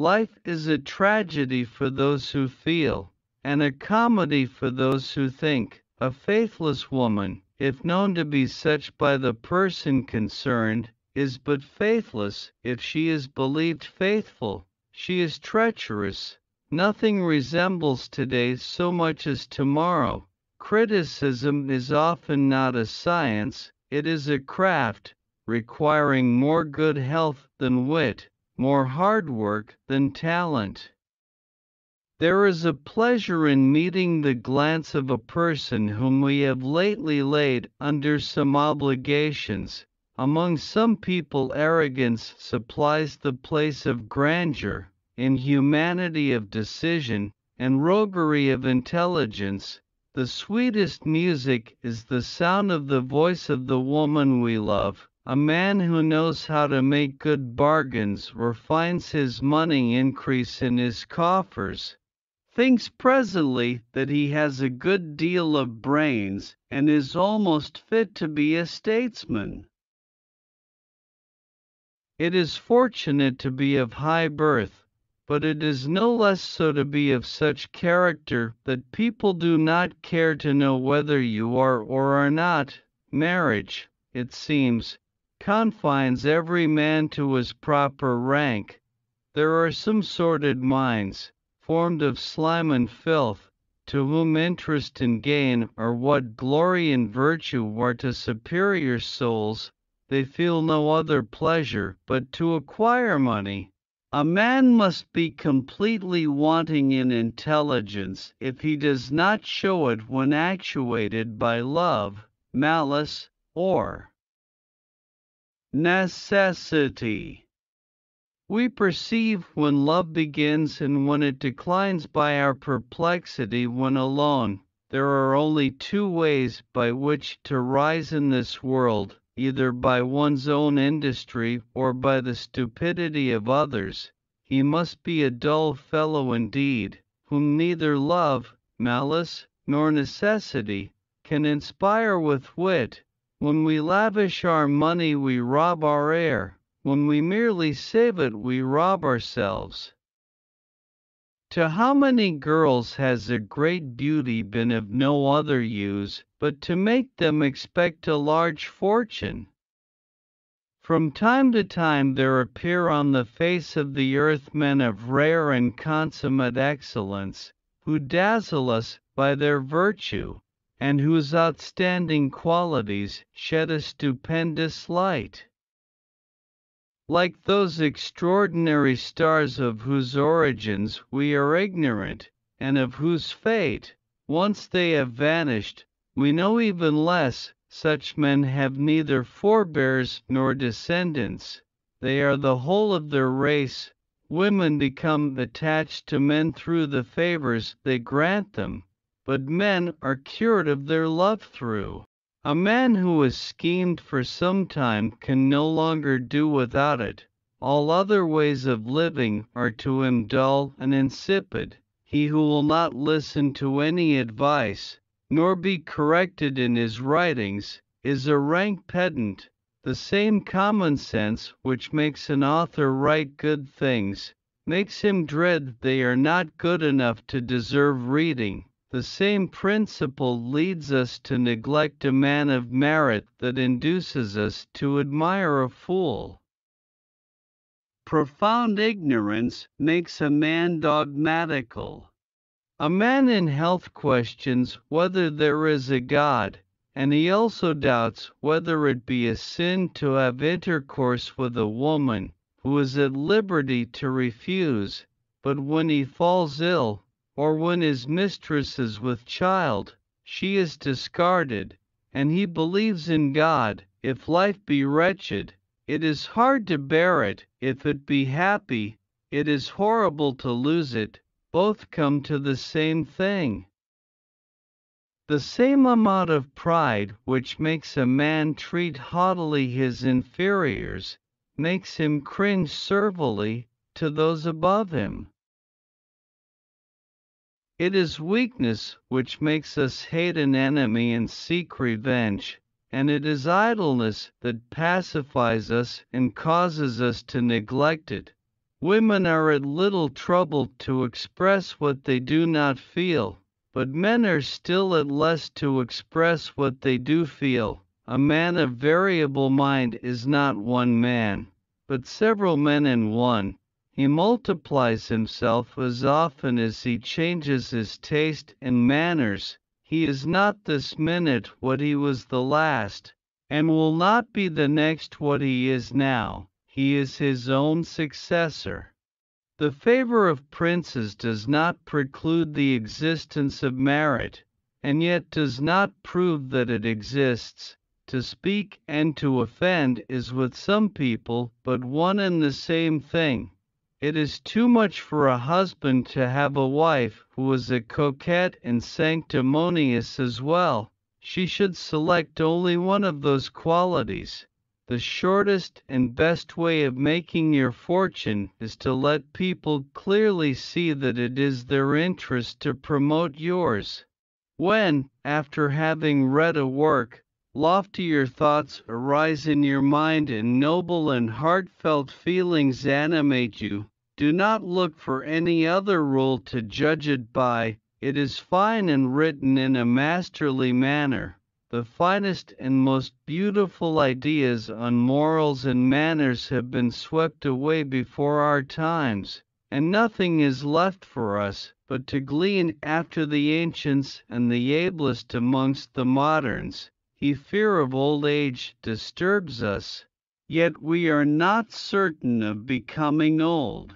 Life is a tragedy for those who feel, and a comedy for those who think. A faithless woman, if known to be such by the person concerned, is but faithless. If she is believed faithful, she is treacherous. Nothing resembles today so much as tomorrow. Criticism is often not a science, it is a craft, requiring more good health than wit, more hard work than talent. There is a pleasure in meeting the glance of a person whom we have lately laid under some obligations. Among some people arrogance supplies the place of grandeur, inhumanity of decision, and roguery of intelligence. The sweetest music is the sound of the voice of the woman we love. A man who knows how to make good bargains or finds his money increase in his coffers, thinks presently that he has a good deal of brains and is almost fit to be a statesman. It is fortunate to be of high birth, but it is no less so to be of such character that people do not care to know whether you are or are not. Marriage, it seems, confines every man to his proper rank. There are some sordid minds, formed of slime and filth, to whom interest and gain are what glory and virtue are to superior souls. They feel no other pleasure but to acquire money. A man must be completely wanting in intelligence if he does not show it when actuated by love, malice, or necessity. We perceive when love begins and when it declines by our perplexity when alone. There are only two ways by which to rise in this world, either by one's own industry or by the stupidity of others. He must be a dull fellow indeed, whom neither love, malice, nor necessity can inspire with wit. When we lavish our money we rob our air. When we merely save it we rob ourselves. To how many girls has a great beauty been of no other use but to make them expect a large fortune? From time to time there appear on the face of the earth men of rare and consummate excellence, who dazzle us by their virtue, and whose outstanding qualities shed a stupendous light. Like those extraordinary stars of whose origins we are ignorant, and of whose fate, once they have vanished, we know even less, such men have neither forebears nor descendants. They are the whole of their race. Women become attached to men through the favors they grant them, but men are cured of their love through. A man who has schemed for some time can no longer do without it. All other ways of living are to him dull and insipid. He who will not listen to any advice, nor be corrected in his writings, is a rank pedant. The same common sense which makes an author write good things, makes him dread they are not good enough to deserve reading. The same principle leads us to neglect a man of merit that induces us to admire a fool. Profound ignorance makes a man dogmatical. A man in health questions whether there is a God, and he also doubts whether it be a sin to have intercourse with a woman who is at liberty to refuse, but when he falls ill, or when his mistress is with child, she is discarded, and he believes in God. If life be wretched, it is hard to bear it. If it be happy, it is horrible to lose it. Both come to the same thing. The same amount of pride which makes a man treat haughtily his inferiors, makes him cringe servilely to those above him. It is weakness which makes us hate an enemy and seek revenge, and it is idleness that pacifies us and causes us to neglect it. Women are at little trouble to express what they do not feel, but men are still at less to express what they do feel. A man of variable mind is not one man, but several men in one. He multiplies himself as often as he changes his taste and manners. He is not this minute what he was the last, and will not be the next what he is now. He is his own successor. The favor of princes does not preclude the existence of merit, and yet does not prove that it exists. To speak and to offend is with some people but one and the same thing. It is too much for a husband to have a wife who is a coquette and sanctimonious as well. She should select only one of those qualities. The shortest and best way of making your fortune is to let people clearly see that it is their interest to promote yours. When, after having read a work, loftier thoughts arise in your mind and noble and heartfelt feelings animate you, do not look for any other rule to judge it by. It is fine and written in a masterly manner. The finest and most beautiful ideas on morals and manners have been swept away before our times, and nothing is left for us but to glean after the ancients and the ablest amongst the moderns. The fear of old age disturbs us, yet we are not certain of becoming old.